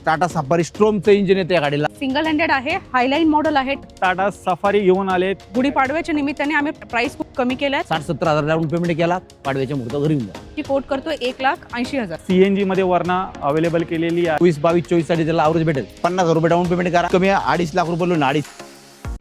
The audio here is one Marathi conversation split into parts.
टाटा सफारी स्ट्रोमचं इंजिन येते या गाडीला. सिंगल हँडेड आहे, हायलाईन मॉडेल आहे. टाटा सफारी घेऊन आलेत. गुढीपाडव्याच्या निमित्ताने आम्ही प्राइस खूप कमी केलाय. 60-70 हजार डाऊन पेमेंट केला, पाडव्याच्या मुहूर्तावर घरी येऊन जा. ची कोट करतोय 1,80,000. सीएनजी मध्ये वरना अवेलेबल केलेली आहे. 22, 22, 24 साठी त्याला आवरेज भेटेल. 50,000 रुपये डाऊन पेमेंट करा, कमी 2.5 लाख रुपये लोन. 2.5.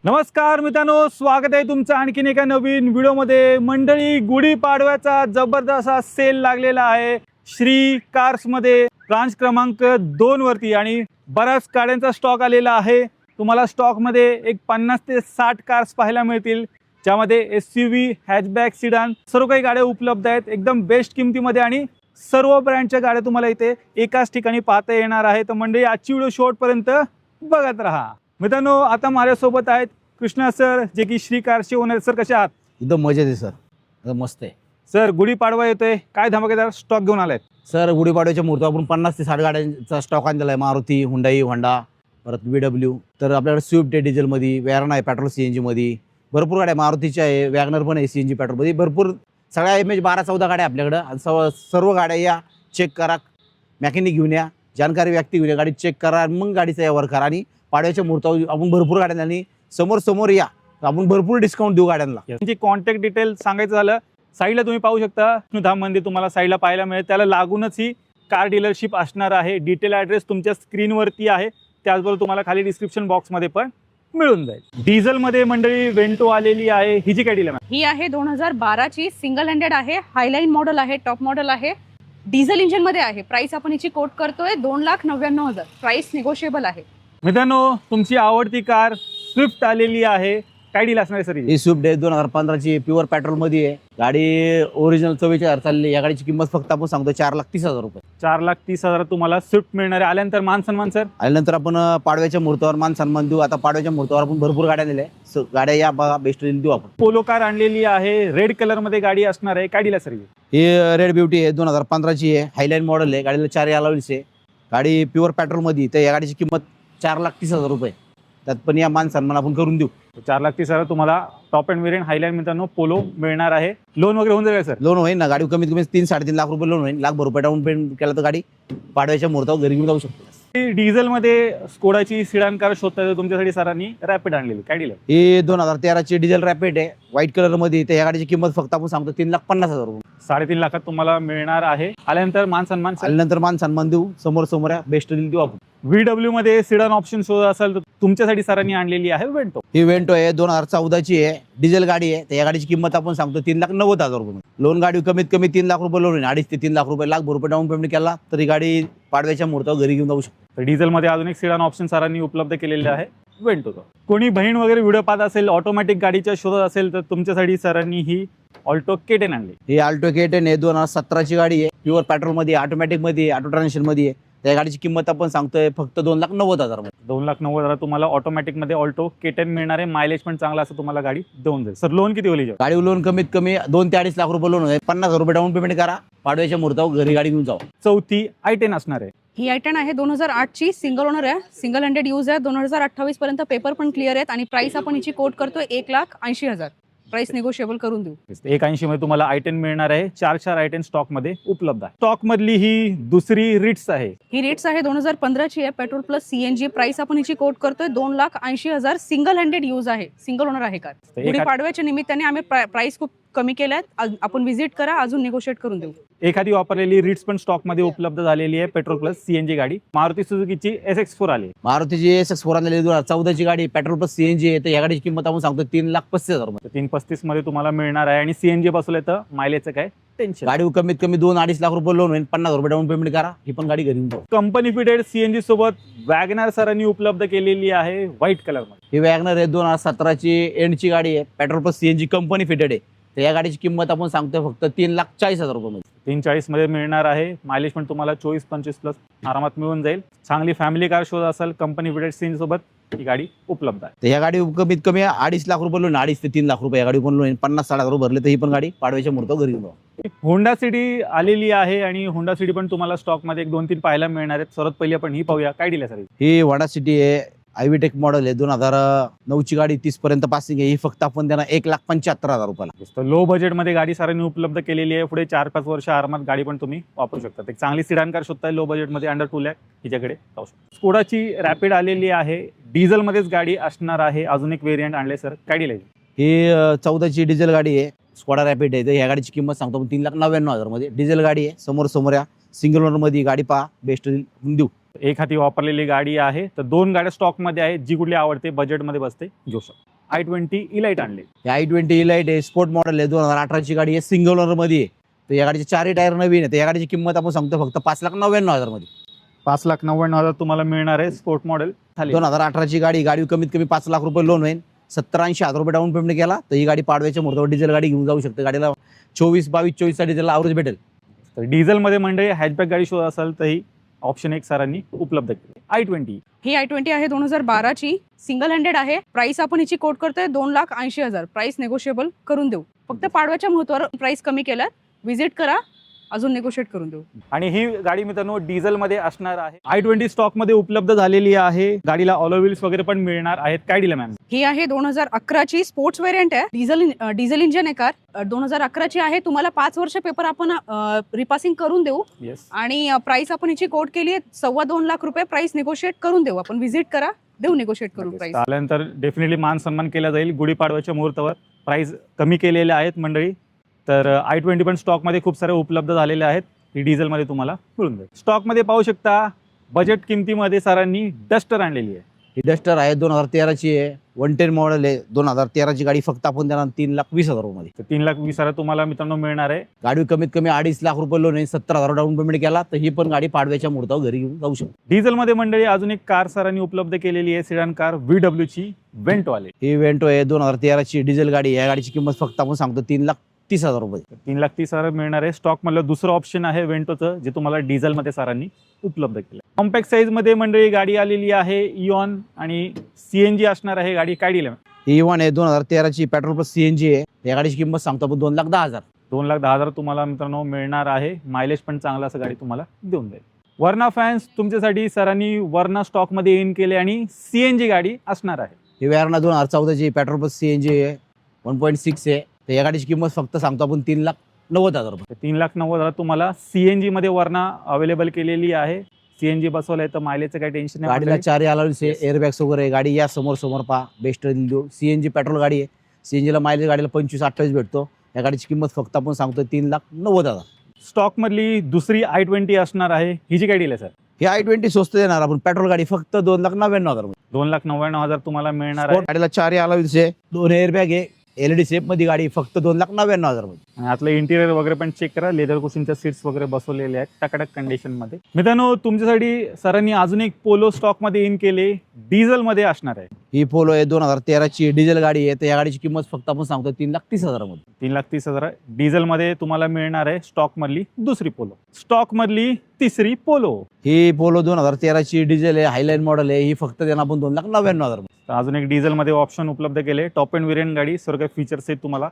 नमस्कार मित्रांनो, स्वागत आहे तुमचं आणखीन एका नवीन व्हिडिओमध्ये. मंडळी, गुढीपाडव्याचा जबरदस्त असा सेल लागलेला आहे श्री कार्स मध्ये, ब्रांच क्रमांक 2 वरती, आणि बऱ्याच गाड्यांचा स्टॉक आलेला आहे. तुम्हाला स्टॉक मध्ये एक 50 ते 60 कार्स पाहायला मिळतील, ज्यामध्ये SUV, हॅचबॅक, सिडान सर्व काही गाड्या उपलब्ध आहेत एकदम बेस्ट किमतीमध्ये, आणि सर्व ब्रँडच्या गाड्या तुम्हाला इथे एकाच ठिकाणी पाहता येणार आहे. तर मंडळी, आजची व्हिडिओ शेवटपर्यंत बघत राहा. मित्रांनो, आता माझ्यासोबत आहेत कृष्णा सर, जे की श्री कारचे ओनर. सर, कसे आहात? एकदम मजेत आहे सर, एकदम मस्त आहे सर. गुढीपाडवा येतोय, काय धमाकेदार स्टॉक घेऊन आलाय? सर. गुढीपाडव्याच्या मुहूर्तावर आपण 50 ते 60 गाड्यांचा स्टॉक आणलेला आहे. मारुती, हुंडाई, होंडा, परत VW. तर आपल्याकडे स्विफ्ट आहे डिझेलमध्ये, वॅरन आहे पेट्रोल CNG मध्ये, भरपूर गाड्या मारुतीच्या आहे, वॅगनर पण आहे CNG पेट्रोलमध्ये, भरपूर सगळ्या इमेज 12-14 गाड्या आपल्याकडं. आणि सर्व गाड्या या चेक करा, मॅकॅनिक घेऊन या, जाणकारी व्यक्ती घेऊन या, गाडी चेक करा, मग गाडीचा यावर करा. आणि पाडव्याच्या मुहूर्तावर आपण भरपूर गाड्यांना, आणि समोर या, आपण भरपूर डिस्काउंट देऊ गाड्यांना. त्यांची कॉन्टॅक्ट डिटेल सांगायचं झालं, साईडला तुम्ही पाहू शकता विष्णुधाम मंदिर तुम्हाला साईडला पाहायला मिळेल. त्याला लागूनच ही कार डीलरशिप असणार आहे. डिटेल ॲड्रेस तुमच्या स्क्रीनवरती आहे, त्याचबरोबर तुम्हाला खाली डिस्क्रिप्शन बॉक्समध्ये पण मिळून जाईल. डिझेलमध्ये मंडळी वेंटो आलेली आहे. ही जी काय डील आहे? ही आहे 2012 ची, सिंगल हँडेड आहे, हायलाईन मॉडेल आहे, टॉप मॉडेल आहे, डिझेल इंजिन मध्ये आहे. प्राइस आपण हिची कोट करतोय 2,99,000. प्राइस निगोशिएबल आहे. मित्रांनो, तुमची आवडती कार स्विफ्ट आलेली आहे. काय डील असणार आहे सर? ही स्विफ्ट आहे 2015 ची, प्युअर पेट्रोल मध्ये आहे गाडी. ओरिजिनल 44,000 चालली. या गाडीची किंमत फक्त आपण सांगतो 4,30,000 रुपये. 4,30,000 तुम्हाला स्विफ्ट मिळणार आहे. आल्यानंतर मान सन्मान सर? आल्यानंतर आपण पाडव्याच्या मुहूर्तावर मान सन्मान देऊ. आता पाडव्याच्या मुहूर्तावर आपण भरपूर गाड्या दिल्या आहे. गाड्या या बघा, बेस्ट डील देऊ आपण. पोलो कार आणलेली आहे, रेड कलर मध्ये गाडी असणार आहे. काय डील आहे सर? ही रेड ब्युटी आहे, 2015 ची आहे, हायलाईन मॉडेल आहे. गाडीला 4 अलाउन्स आहे. गाडी प्युअर पेट्रोल मध्ये. तर या गाडीची किंमत 4,30,000 रुपये. त्यात पण या मान सन्मान आपण करून देऊ. 4,30,000 तुम्हाला टॉप अँड वेरियंट हायलाईन मित्रांनो पोलो मिळणार आहे. लोन वगैरे होऊन जाईल सर? लोन होईल ना, गाडी कमीत कमी 3-3.5 लाख रुपये लोन होईल. लाखभर रुपये डाऊन पेमेंट केला तर गाडी पाडव्याच्या मुहूर्तावर घरी घेऊन जाऊ शकतो. डिझेल मध्ये स्कोडाची सिडान कार शोधता तुमच्यासाठी सरांनी रॅपिड आणलेली. काय डील आहे? ही 2013 ची डिझेल रॅपिड आहे, व्हाईट कलर मध्ये. तर या गाडीची किंमत फक्त आपण सांगतो 3,50,000 रुपये. 3.5 लाखात तुम्हाला मिळणार आहे. आल्यानंतर मान सन्मान आल्यानंतर मान सन्मान देऊ. समोर या, बेस्ट डील देऊ आपण. VW मध्ये सिडान ऑप्शन शोध असेल तर तुमच्यासाठी सरांनी आणलेली आहे वेंटो. ही वेंटो आहे, 2014 ची आहे, डिझेल गाडी आहे. तर या गाडीची किंमत आपण सांगतो 3,90,000 रुपये. लोन गाडी कमीत कमी 3 लाख रुपये लोन होईल. 2.5 ते 3 लाख रुपये, लाखभर रुपये डाऊन पेमेंट केला तरी गाडी पाडव्याच्या मुहूर्तावर घरी घेऊन जाऊ शकतो. तर डिझेल मध्ये अजून एक सिडान ऑप्शन सरांनी उपलब्ध केलेले आहे वेंटोचा. कोणी बहीण वगैरे व्हिडिओ पाहत असेल, ऑटोमॅटिक गाडीच्या शोधत असेल तर तुमच्यासाठी सरांनी ही ऑल्टो K10 आणली. ही अल्टो K10 आहे, 2017 ची गाडी आहे, प्युअर पेट्रोल मध्ये, ऑटोमॅटिक मध्ये, ऑटो ट्रान्समिशन मध्ये आहे. त्या गाडीची किंमत आपण सांगतोय फक्त 2,90,000 रुपये. 2,90,000 तुम्हाला ऑटोमॅटिक मध्ये ऑल्टो K10 मिळणार आहे. मायलेज पण चांगला असं तुम्हाला गाडी देऊन जाईल. सर, लोन किती होईल? गाडी लोन कमीत कमी 2 ते 2.5 लाख रुपये लोन होईल. 50,000 रुपये डाऊन पेमेंट करा, पाडव्याच्या मुहूर्तावर घरी गाडी घेऊन जाऊ. चौथी i10 असणार आहे. ही i10 आहे 2008 ची, सिंगल ओनर आहे, सिंगल हँडेड यूज आहे. 2028 पर्यंत पेपर पण क्लिअर आहेत. आणि प्राइस आपण हिची कोट करतोय 1,80,000. प्राइस निगोशिएबल करून देऊ. 180 मध्ये तुम्हाला i10 मिळणार आहे. 4 i10 स्टॉक मध्ये उपलब्ध आहे. स्टॉक मधली ही दुसरी रिट्स आहे. ही रेट्स आहे 2015 ची आहे, पेट्रोल प्लस CNG. प्राइस आपण हिची कोट करतोय 2,80,000. सिंगल हँडेड यूज आहे, सिंगल ओनर आहे कार. गुढीपाडव्याच्या निमित्ताने आम्ही प्राइस खूप कमी केल्यात. आपण व्हिजिट करा, अजून निगोशिएट करून देऊ. एखादी वापरलेली रिट्स पण स्टॉक मध्ये उपलब्ध झालेली आहे. पेट्रोल प्लस CNG गाडी. मारुती सुझुकीची SX4 आली. मारुतीची SX4 आलेली 2014 ची गाडी, पेट्रोल प्लस CNG आहे. तर या गाडीची किंमत आपण सांगतो 3,35,000 रुपये. 335 मध्ये तुम्हाला मिळणार आहे. आणि CNG बसवले तर मायलेजचं काय टेन्शन. गाडी कमीत कमी 2-2.5 लाख रुपये लोन होईल. 50,000 रुपये डाऊन पेमेंट करा, ही पण गाडी घरी घेऊन जाऊ. कंपनी फिटेड CNG सोबत वॅगनर सरांनी उपलब्ध केलेली आहे व्हाईट कलर मध्ये. ही वॅगनर आहे, 2017 ची एंडची गाडी आहे, petrol plus CNG company fitted आहे. तर या गाडीची किंमत आपण सांगतोय फक्त 3,40,000 रुपये मध्ये. 340 मध्ये मिळणार आहे. मायलेज पण तुम्हाला 24-25 प्लस आरामात मिळून जाईल. चांगली फॅमिली कार शोध असेल, कंपनी फिटेड CNG सोबत ही गाडी उपलब्ध आहे. तर या गाडी कमीत कमी 2.5 लाख रुपये लोन, 2.5 ते 3 लाख रुपये या गाडी पण लोन. 50-60 हजार रुपये भरले तर ही पण गाडी पाडव्याच्या मुहूर्तावर घरी घेऊन जाऊ. होंडा सिटी आलेली आहे, आणि होंडा सिटी पण तुम्हाला स्टॉक मध्ये 1-2-3 पाहायला मिळणार आहेत. सर्वात पहिले आपण ही पाहूया. काय डील आहे सर? ही होंडा सिटी आहे, आयव्हीटेक मॉडेल आहे 2009ची गाडी, 30 पर्यंत पासिंग आहे. ही फक्त आपण त्यांना 1,75,000 रुपयाला. तर लो बजेटमध्ये गाडी सरांनी उपलब्ध केलेली आहे. पुढे 4-5 वर्ष आरामात गाडी पण तुम्ही वापरू शकता. एक चांगली सिडान कार शोधताय लो बजेटमध्ये अंडर 2 लाख, हिच्याकडे जाऊ शकता. स्कोडाची रॅपिड आलेली आहे, डिझेलमध्येच गाडी असणार आहे. अजून एक व्हेरियंट आणले सर, काय डील आहे? ही 14ची डिझेल गाडी आहे, स्कॉडा रॅपिड आहे. तर ह्या गाडीची किंमत सांगतो आपण 3,99,000 मध्ये. डिझेल गाडी आहे, समोर या सिंगल ओनर मध्ये गाडी पहा, बेस्ट देऊ. एक हाती वापरलेली गाडी आहे. तर 2 गाड्या स्टॉकमध्ये आहेत, जी कुठली आवडते बजेटमध्ये बसते घेऊ शकतो. i20 इलाइट आणले. i20 इलाइट आहे, स्पोर्ट मॉडेल आहे, 2018ची गाडी आहे, सिंगल ओनर मध्ये आहे. तर या गाडीचे 4 टायर नवीन आहे. तर या गाडीची किंमत आपण सांगतो फक्त 5,99,000 मध्ये. 5,99,000 तुम्हाला मिळणार आहे. स्पोर्ट मॉडेल 2018ची गाडी कमीत कमी 5 लाख रुपये लोन होईल. 70-80 हजार रुपये डाऊन पेमेंट केला तर ही गाडी पाडव्याच्या मुहूर्तावर डिझेल गाडी घेऊन जाऊ शकते. गाडीला 24-22-24 साठी त्याला ॲव्हरेज भेटेल. तर डिझेलमध्ये मंडळी हॅचबॅक गाडी शोध असेल तर ही ऑप्शन एक सरांनी उपलब्ध केली. i20 ही i20 आहे 2012ची, सिंगल हँडेड आहे. प्राइस आपण हिची कोट करतोय 2,80,000. प्राइस नेगोशिएबल करून देऊ. फक्त पाडव्याच्या मुहूर्तावर प्राइस कमी केल्यात, व्हिजिट करा, अजून नेगोशिएट करून देऊ. आणि ही गाडी मित्रांनो डिझेलमध्ये असणार आहे. i20 स्टॉकमध्ये उपलब्ध झालेली आहे. गाडीला ऑलो व्हील्स वगैरे पण मिळणार आहेत. काय डील आहे मॅम? ही आहे 2011ची स्पोर्ट्स व्हेरियंट आहे. डिझेल इंजिन आहे कार. 2011ची आहे. तुम्हाला 5 वर्ष पेपर आपण रिपासिंग करून देऊ. येस. आणि प्राइस आपण हिची कोट केली आहे 2.25 लाख रुपये. प्राइस नेगोशिएट करून देऊ. आपण व्हिजिट करा, देऊ नेगोशिएट करून प्राइस. आल्यानंतर डेफिनेटली मान सन्मान केला जाईल. गुढीपाडव्याच्या मुहूर्तावर प्राइस कमी केलेले आहेत मंडळी. तर i20 पण स्टॉकमध्ये खूप सारे उपलब्ध झालेले आहेत. ही डिझेलमध्ये तुम्हाला मिळून जाईल. स्टॉकमध्ये पाहू शकता बजेट किमतीमध्ये सरांनी डस्टर आणलेली आहे. ही डस्टर आहे 2013ची आहे, 110 मॉडेल आहे. 2013ची गाडी फक्त आपण त्यांना 3,20,000 रुपये. तर 3,20,000 तुम्हाला मित्रांनो मिळणार आहे. गाडी कमीत कमी 2.5 लाख रुपये लोन आहे, 70,000 डाऊन पेमेंट केला तर ही पण गाडी पाडव्याच्या मुहूर्तावर घरी घेऊन जाऊ शकते. डिझेलमध्ये मंडळी अजून एक कार सरांनी उपलब्ध केलेली आहे, सिडान कार VWची वेंटो आले. ही वेंटो आहे 2013ची डिझेल गाडी. या गाडीची किंमत फक्त आपण सांगतो 3,30,000 रुपये. 3,30,000 मिळणार आहे. स्टॉकमधलं दुसरं ऑप्शन आहे वेंटोचं, जे तुम्हाला डिझेलमध्ये सरांनी उपलब्ध केलं. कॉम्पॅक्ट साईजमध्ये मंडळी गाडी आलेली आहे, इऑन आणि CNG असणार आहे. गाडी काय डील आहे? ही इवन आहे 2013ची, पेट्रोल प्लस CNG आहे. या गाडीची किंमत सांगतो आपण 2,10,000. 2,10,000 तुम्हाला मित्रांनो मिळणार आहे. मायलेज पण चांगला असं गाडी तुम्हाला देऊन जाईल. वर्ना फॅन्स तुमच्यासाठी सरांनी वर्ना स्टॉकमध्ये इन केले आणि CNG गाडी असणार आहे. ही वेरना 2014ची पेट्रोल प्लस CNG आहे, 1.6 आहे. तर या गाडीची किंमत फक्त सांगतो आपण 3,90,000 रुपये. 3,90,000 तुम्हाला CNG मध्ये वर्ना अवेलेबल केलेली आहे. CNG बसवलंय तर मायलेजचं काही टेन्शन नाही. गाडीला 4 अलाउन्स आहे, एअरबॅग्स वगैरे आहे. गाडी या समोर पहा, बेस्ट देऊ. CNG पेट्रोल गाडी आहे. CNGला मायलेज गाडीला 25-28 भेटतो. या गाडीची किंमत फक्त आपण सांगतो 3,90,000. स्टॉकमधली दुसरी i20 असणार आहे. हिची काय डील आहे सर? ही i20 स्वस्त देणार आपण. पेट्रोल गाडी फक्त 2,99,000 रुपये. 2,99,000 तुम्हाला मिळणार आहे. गाडीला 4 अलाउन्स आहे, 2 एअरबॅग आहे, LED शेप मध्ये गाडी फक्त 2,99,000 रुपये. आणि आतलं इंटिरियर वगैरे पण चेक करा. लेदर कुशनच्या सीट्स वगैरे बसवलेले आहेत टकाटक कंडिशन मध्ये. मित्रांनो तुमच्यासाठी सरांनी अजून एक पोलो स्टॉक मध्ये इन केले, डिझेल मध्ये असणार आहे. ही पोलो आहे 2013ची डिझेल गाडी आहे. तर या गाडीची किंमत फक्त आपण सांगतो 3,30,000 मध्ये. 3,30,000 डिझेल मध्ये तुम्हाला मिळणार आहे. स्टॉक मधली दुसरी पोलो, स्टॉक मधली तिसरी पोलो. ही पोलो 2013ची डिझेल आहे, हायलाईन मॉडेल आहे. ही फक्त त्यांना आपण 2,99,000 रुपये. तर अजून एक डिझेल मध्ये ऑप्शन उपलब्ध केले. टॉप एंड व्हेरियंट गाडी, सर्व काही फीचर्स आहेत तुम्हाला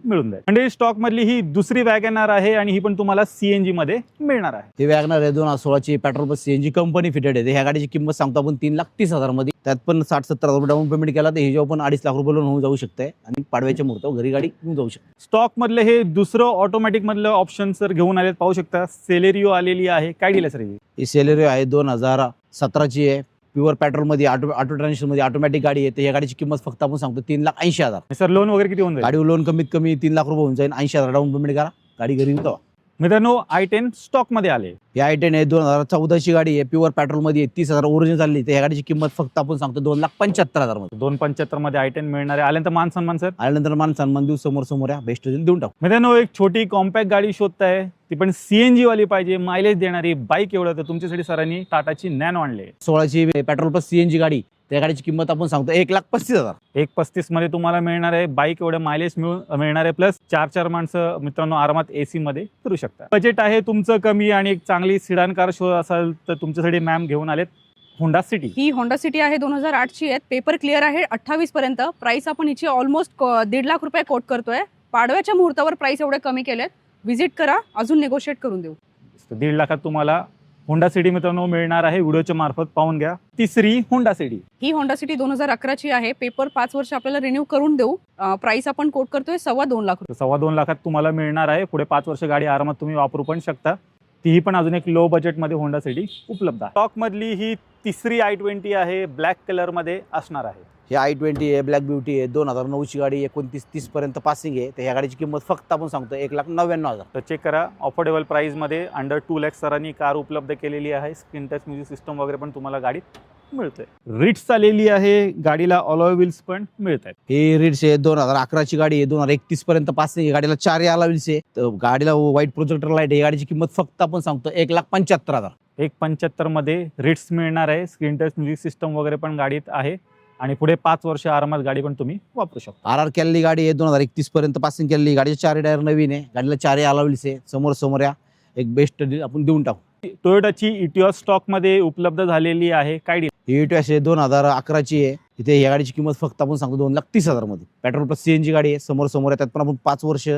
मिळून जाईल. म्हणजे स्टॉक मधली ही दुसरी वॅगनर आहे आणि ही पण तुम्हाला CNG मध्ये मिळणार आहे. ही वॅगनर आहे 2016ची, petrol plus CNG company fitted आहे. ह्या गाडीची किंमत सांगतो आपण 3,30,000 मध्ये. त्यात पण 60-70 रुपये डाऊन पेमेंट केला तर ही जेव्हा पण 2.5 लाख रुपये लोन होऊन जाऊ शकते आणि पाडव्याच्या मुहूर्तावर घरी गाडी घेऊन जाऊ शकते. स्टॉक मधले हे दुसरं ऑटोमॅटिक मधलं ऑप्शन सर घेऊन आलेत. पाहू शकता सेलेरिओ आलेली आहे. काय डील आहे सर? ही सेलेरिओ आहे 2017ची आहे, प्युअर पेट्रोल मध्ये, ऑटो ट्रान्समिशन मध्ये, ऑटोमॅटिक गाडी आहे. तर या गाडीची किंमत फक्त आपण सांगतो 3,80,000. सर लोन वगैरे किती होऊन जाईल? गाडीवर लोन कमीत कमी 3 लाख रुपये होऊन जाईल. 80,000 डाऊन पेमेंट करा, गाडी घरी येऊन जावा. मित्रांनो i10 स्टॉक मध्ये आले. ही i10 आहे 2014ची गाडी आहे, प्युअर पेट्रोल मध्ये, 30,000 ओरिजिनल चालली. तर या गाडीची किंमत फक्त आपण सांगतो 2,75,000 मध्ये. 2,75 मध्ये i10 मिळणार आहे. आल्यानंतर मान सन्मान सर? आल्यानंतर मान सन्मान देऊ, समोर या बेस्ट देऊन टाकू. मित्रांनो एक छोटी कॉम्पॅक्ट गाडी शोधताय, ती पण CNG वाली पाहिजे, मायलेज देणारी बाईक. एवढं तर तुमच्यासाठी सरांनी टाटाची नॅनो आणले. 16ची पेट्रोल प्लस CNG गाडी. त्या गाडीची किंमत आपण सांगतो 1,35,000. 1,35 मध्ये तुम्हाला मिळणार आहे. बाईक एवढं मायलेज मिळणार आहे. प्लस 4 माणसं मित्रांनो आरामात AC मध्ये करू शकता. बजेट आहे तुमचं कमी आणि एक चांगली सिडान कार शोध असाल तर तुमच्यासाठी मॅम घेऊन आलेत होंडा सिटी. ही होंडा सिटी आहे 2008ची आहे. पेपर क्लिअर आहे 28 पर्यंत. प्राइस आपण हिची ऑलमोस्ट 1.5 लाख रुपये कोट करतोय. पाडव्याच्या मुहूर्तावर प्राइस एवढे कमी केलेत. व्हिजिट करा, अजून नेगोशिएट करून देऊ. 1.5 लाखात तुम्हाला होंडा सिटी मित्रांनो मिळणार आहे, व्हिडिओच्या मार्फत पाहून घ्या। तिसरी होंडा सिटी, ही होंडा सिटी 2011ची आहे। पेपर 5 वर्ष आपल्याला रिन्यू करून देऊ। प्राइस आपण कोट करतोय 2.25 लाख रुपये। 2.25 लाखात तुम्हाला मिळणार आहे। पुढे 5 वर्ष गाडी आरामात तुम्ही वापरू पण शकता। तीही पण अजून एक लो बजेटमध्ये होंडा सिटी उपलब्ध आहे। स्टॉक मधली ही तिसरी i20 आहे, ब्लॅक कलर मध्ये असणार आहे। हे i20 आहे, ब्लॅक ब्युटी आहे, 2009ची गाडी, 29-30 पर्यंत पासिंग आहे। तर ह्या गाडीची किंमत फक्त आपण सांगतो 1,99,000। तर चेक करा, अफोर्डेबल प्राइस मध्ये अंडर 2 लाख सरांनी कार उपलब्ध केलेली आहे। स्क्रीन टच म्युझिक सिस्टम वगैरे पण तुम्हाला गाडीत मिळतंय। रिट्स आलेली आहे, गाडीला अलॉय व्हील्स पण मिळत आहेत। हे रिट्स आहे, 2011ची गाडी आहे, 2031 पर्यंत पासिंग आहे। गाडीला 4 अलॉय व्हील्स आहे। तर गाडीला व्हाईट प्रोजेक्टर लाईट आहे। गाडीची किंमत फक्त आपण सांगतो 1,75,000। 1.75 मध्ये रिट्स मिळणार आहे। स्क्रीन टच म्युझिक सिस्टम वगैरे पण गाडीत आहे आणि पुढे 5 वर्ष आरामात गाडी पण तुम्ही वापरू शकता। RR केलेली गाडी आहे, 2031 पर्यंत पासिंग केलेली। गाडीचे 4 टायर नवीन आहे। गाडीला 4 अलॉय व्हील्स आहे। समोर या एक बेस्ट डील आपण देऊन टाकू। टोयोटाची इटिओस स्टॉक मध्ये उपलब्ध झालेली आहे। काय डील? ही इटिओस आहे, 2011ची आहे। इथे या गाडीची किंमत फक्त आपण सांगतो 2,30,000 मध्ये। पेट्रोल प्लस CNG गाडी आहे। समोर त्यात पण आपण 5 वर्ष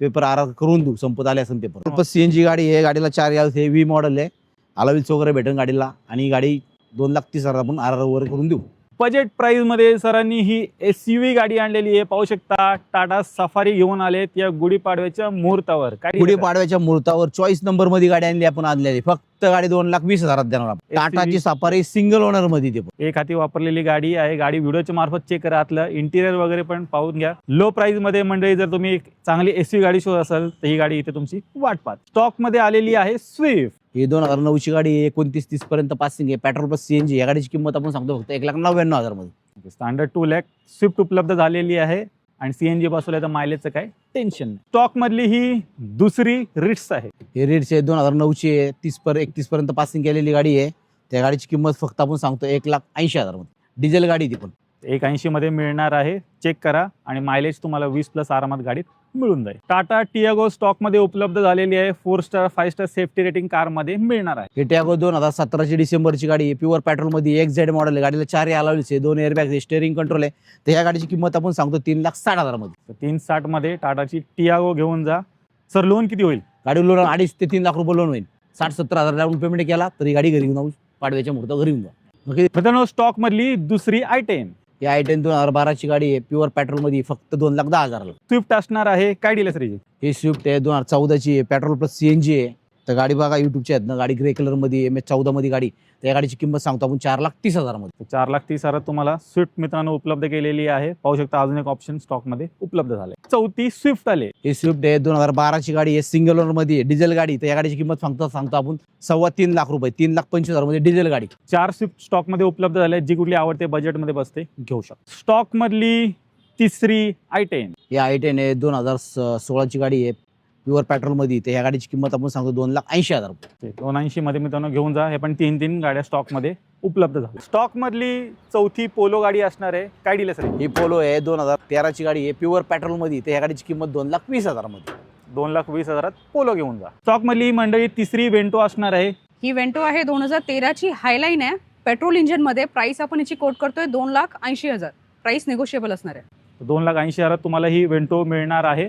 पेपर RR करून देऊ, संपत आले असेल पेपर। प्लस CNG गाडी आहे। गाडीला 4 आहे, V मॉडेल आहे। अलॉय व्हील्स वगैरे भेटेल गाडीला आणि गाडी 2,30,000 आपण RR वगैरे करून देऊ। बजेट प्राइस मध्ये सरांनी ही SUV गाडी आणलेली आहे। पाहू शकता, टाटा सफारी घेऊन आलेत या गुढीपाडव्याच्या मुहूर्तावर। काय गुढीपाडव्याच्या मुहूर्तावर चॉईस नंबर मध्ये गाडी आणली आपण आणलेली। फक्त गाडी 2,20,000 देणार आपण। टाटाची सफारी सिंगल ओनर मध्ये ते पण एक हाती वापरलेली गाडी आहे। गाडी व्हिडिओच्या मार्फत चेक करा, आतलं इंटिरियर वगैरे पण पाहून घ्या। लो प्राइस मध्ये मंडळी, जर तुम्ही एक चांगली SUV गाडी शोधत असाल तर ही गाडी इथे तुमची वाट पाहत। स्टॉक मध्ये आलेली आहे स्विफ्ट। ही 2009ची गाडी आहे, 29-30 पर्यंत पासिंग आहे। Petrol plus CNG। या गाडीची किंमत आपण सांगतो फक्त 1,99,000 मध्ये। स्टँडर्ड 2 लाख स्विफ्ट उपलब्ध झालेली आहे आणि CNG बसवलं तर मायलेजचं काय टेन्शन नाही। स्टॉक मधली ही दुसरी रिट्स आहे। हे रेट्स आहे, 2009ची आहे, 31 पर्यंत पासिंग केलेली गाडी आहे। त्या गाडीची किंमत फक्त आपण सांगतो 1,80,000 मध्ये। डिझेल गाडी ती पण 180 मध्ये मिळणार आहे। चेक करा आणि मायलेज तुम्हाला 20+ आरामात गाडीत मिळून जाईल। टाटा टियागो स्टॉक मध्ये उपलब्ध झालेली आहे। 4 star 5 star safety rating car मध्ये मिळणार आहे। हे टियागो 2017ची डिसेंबरची गाडी आहे। प्युअर पेट्रोल मध्ये XZ मॉडेल आहे। गाडीला 4 अलॉय व्हील्स आहे, 2 एअरबॅग आहे, स्टीअरिंग कंट्रोल आहे। तर ह्या गाडीची किंमत आपण सांगतो 3,60,000 मध्ये। 360 मध्ये टाटाची टियागो घेऊन जा। सर लोन किती होईल? गाडी लोन 2.5 ते 3 लाख रुपये लोन होईल। 60-70,000 डाऊन पेमेंट केला तरी गाडी घरी येऊन पाडव्याच्या मुहूर्तावर घरी येऊन जा। मित्रांनो, स्टॉक मधली दुसरी i10। ही i10 2012ची गाडी आहे, प्युअर पेट्रोल मध्ये, फक्त 2,10,000 स्विफ्ट असणार आहे। काय डील आहे? ही स्विफ्ट आहे, 2014ची आहे, पेट्रोल प्लस CNG आहे। तर गाडी बघा युट्यूबच्या आहेत ना, गाडी ग्रे कलर मध्ये, MS14 मध्ये गाडी। त्या गाडीची किंमत सांगतो आपण 4,30,000 मध्ये। 4,30,000 तुम्हाला स्विफ्ट मित्रांनो उपलब्ध केलेली आहे। पाहू शकता, अजून एक ऑप्शन स्टॉक मध्ये उपलब्ध झाले। चौथी स्विफ्ट आले। ही स्विफ्ट आहे, 2012ची गाडी आहे, सिंगल ओनर मध्ये आहे, डिझेल गाडी। तर या गाडीची किंमत सांगतो आपण 3.25 लाख रुपये, 3,25,000 मध्ये डिझेल गाडी। 4 स्विफ्ट स्टॉक मध्ये उपलब्ध झाले। जी कुठली आवडते बजेट मध्ये बसते घेऊ शकता। स्टॉक मधली तिसरी i10। ही i10 आहे, 2016ची गाडी आहे, प्युअर पेट्रोल मध्ये। तर या गाडीची किंमत आपण सांगतो 2,80,000 रुपये। 280 मध्ये मित्रांनो घेऊन जा। हे पण 3 गाड्या स्टॉक मध्ये उपलब्ध झाल्या। स्टॉक मधली चौथी पोलो गाडी असणार आहे। काय डील आहे? ही पोलो आहे, 2013ची गाडी आहे, प्युअर पेट्रोल मध्ये। तर या गाडीची किंमत 2,20,000 मध्ये। 2,20,000 पोलो घेऊन जा। स्टॉक मधली मंडळी तिसरी वेंटो असणार आहे। ही वेंटो आहे, 2013ची हायलाईन आहे, पेट्रोल इंजिन मध्ये। प्राइस आपण याची कोट करतोय 2,80,000। प्राइस निगोशिएबल असणार आहे। 2,80,000 तुम्हाला ही वेंटो मिळणार आहे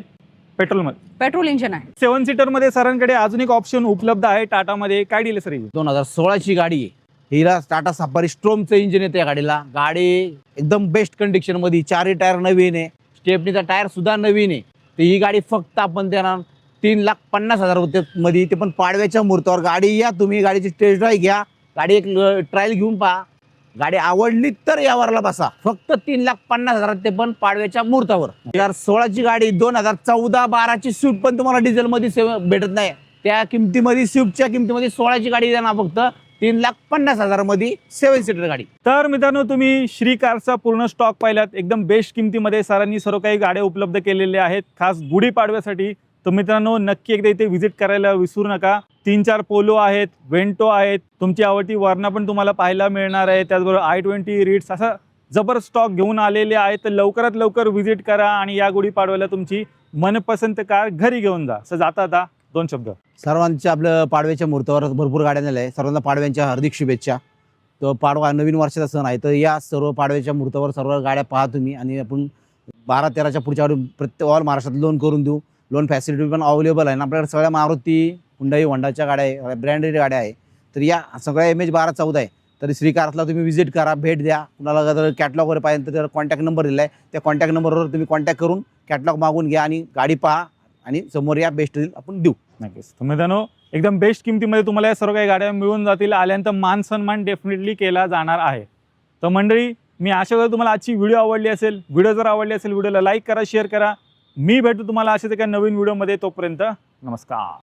पेट्रोल मध्ये। पेट्रोल इंजिन आहे। 7 सीटर मध्ये सरांकडे अजून एक ऑप्शन उपलब्ध आहे टाटा मध्ये। काय डील आहे सर? 2016ची गाडी आहे, हिरा टाटा सफारी स्ट्रोमचं इंजिन येते या गाडीला। गाडी एकदम बेस्ट कंडिशन मध्ये, 4 टायर नवीन आहे, स्टेपनीचा टायर सुद्धा नवीन आहे। तर ही गाडी फक्त आपण देणार 3,50,000 रुपये मध्ये, ते पण पाडव्याच्या मुहूर्तावर। गाडी या तुम्ही, गाडीची टेस्ट ड्राईव्ह घ्या, गाडी एक ट्रायल घेऊन पहा, गाडी आवडली तर यावरला बसा। फक्त 3,50,000 ते पण पाडव्याच्या मुहूर्तावर। 2016ची गाडी, 2014-12ची स्विफ्ट पण तुम्हाला डिझेल मध्ये भेटत नाही। त्या किमतीमध्ये, स्विफ्टच्या किमतीमध्ये 16ची गाडी देणार फक्त 3,50,000 मध्ये, 7 सीटर गाडी। तर मित्रांनो, तुम्ही श्री कारचा पूर्ण स्टॉक पाहिलात। एकदम बेस्ट किमतीमध्ये सरांनी सर्व काही गाड्या उपलब्ध केलेल्या आहेत, खास गुढीपाडव्यासाठी। तर मित्रांनो, नक्की एकदा इथे व्हिजिट करायला विसरू नका। 3-4 पोलो आहेत, वेंटो आहेत, तुमची आवडती वर्ना पण तुम्हाला पाहायला मिळणार आहे। त्याचबरोबर i20 रिट्स असा जबरदस्त स्टॉक घेऊन आलेले आहेत। तर लवकरात लवकर व्हिजिट करा आणि या गुढीपाडव्याला तुमची मनपसंत कार घरी घेऊन जा। असं जाता 2 शब्द सर्वांच्या आपल्या पाडव्याच्या मुहूर्तावर भरपूर गाड्या झाल्या आहे। सर्वांना पाडव्यांच्या हार्दिक शुभेच्छा। तर पाडवा नवीन वर्षाचा सण आहे, तर या सर्व पाडव्याच्या मुहूर्तावर सर्व गाड्या पहा तुम्ही, आणि आपण 12-13च्या पुढच्या प्रत्येक ऑल महाराष्ट्रात लोन करून देऊ। लोन फॅसिलिटी पण अवेलेबल आहे ना आपल्याकडे। सगळ्या मारुती, हुंडाई, होंडाच्या गाड्या आहे, ब्रँडेड गाड्या आहे। तर या सगळ्या MH1214 आहे. तर श्री कार्सला तुम्ही व्हिजिट करा, भेट द्या. कुणाला जर कॅटलॉग वगैरे पाहिजे तर त्यावर कॉन्टॅक्ट नंबर दिला आहे, त्या कॉन्टॅक्ट नंबरवर तुम्ही कॉन्टॅक्ट करून कॅटलॉग मागून घ्या आणि गाडी पहा आणि समोर या, बेस्ट डील आपण देऊ. नक्कीच. तर मित्रांनो, एकदम बेस्ट किमतीमध्ये तुम्हाला या सर्व काही गाड्या मिळून जातील. आल्यानंतर मान सन्मान डेफिनेटली केला जाणार आहे. तर मंडळी, मी आशा करतो तुम्हाला आजची व्हिडिओ आवडली असेल. व्हिडिओ जर आवडली असेल व्हिडिओला लाईक करा, शेअर करा. मी भेटतो तुम्हाला अशाच एका नवीन व्हिडिओमध्ये. तोपर्यंत नमस्कार.